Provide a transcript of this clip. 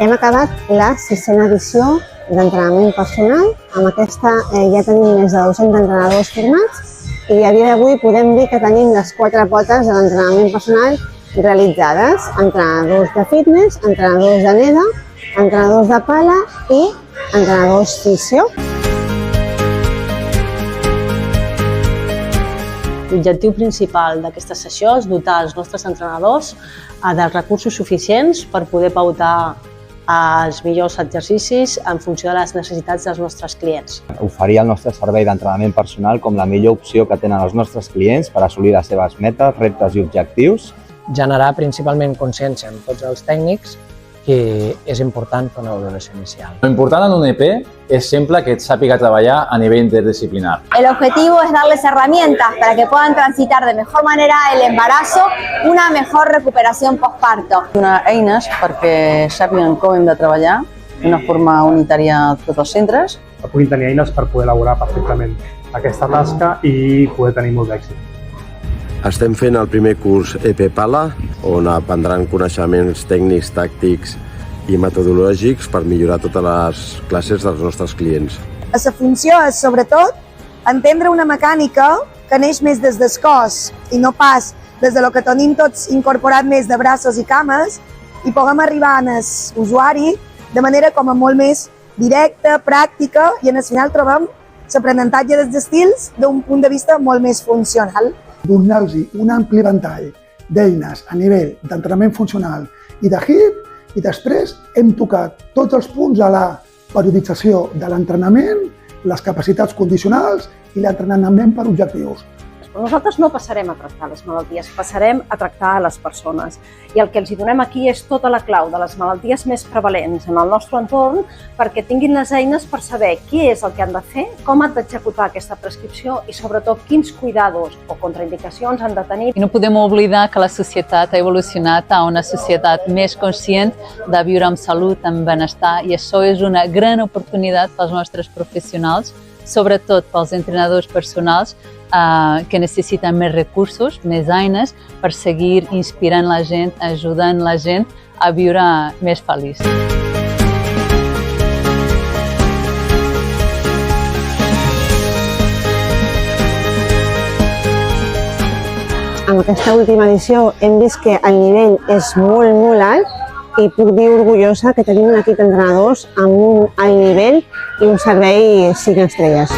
Hem acabat la 6a edició d'entrenament personal. Amb aquesta ja tenim més de 200 entrenadors formats i a dia d'avui podem dir que tenim les 4 potes de l'entrenament personal realitzades. Entrenadors de fitness, entrenadors de NEDA, entrenadors de pala i entrenadors fisio. L'objectiu principal d'aquesta sessió és dotar els nostres entrenadors dels recursos suficients per poder pautar els millors exercicis en funció de les necessitats dels nostres clients. Oferir el nostre servei d'entrenament personal com la millor opció que tenen els nostres clients per assolir les seves metes, reptes i objectius. Generar principalment consciència en tots els tècnics, que és important per una valoració inicial. Lo important en un EP es siempre que sàpiga treballar a nivel interdisciplinar. El objetivo es darles herramientas para que puedan transitar de mejor manera el embarazo, una mejor recuperación postparto. Donar eines perquè sàpiguen com hem de treballar d'una forma unitària a tots els centres. Que puguin tenir eines per poder elaborar perfectament aquesta tasca i poder tenir molt d'èxit. Estem fent el primer curs EP-PALA, on aprendran coneixements tècnics, tàctics i metodològics per millorar totes les classes dels nostres clients. La funció és, sobretot, entendre una mecànica que neix més des del cos i no pas des de lo que tenim tots incorporat més de braços i cames i puguem arribar al usuari de manera com a molt més directa, pràctica i al final trobem l'aprenentatge dels estils d'un punt de vista molt més funcional. Donar-los un ampli ventall d'eines a nivell d'entrenament funcional i de HIIT i després hem tocat tots els punts a la periodització de l'entrenament, les capacitats condicionals i l'entrenament per objectius. Nosaltres no passarem a tractar les malalties, passarem a tractar les persones. I el que els donem aquí és tota la clau de les malalties més prevalents en el nostre entorn perquè tinguin les eines per saber què és el que han de fer, com han d'executar aquesta prescripció i sobretot quins cuidados o contraindicacions han de tenir. I no podem oblidar que la societat ha evolucionat a una societat més conscient de viure amb salut, amb benestar i això és una gran oportunitat pels nostres professionals, sobretot pels entrenadors personals que necessiten més recursos, més eines per seguir inspirant la gent, ajudant la gent a viure més feliç. En aquesta última edició hem vist que el nivell és molt alt i puc dir orgullosa que tenim un equip d'entrenadors amb un alt nivell i un servei 5 estrelles.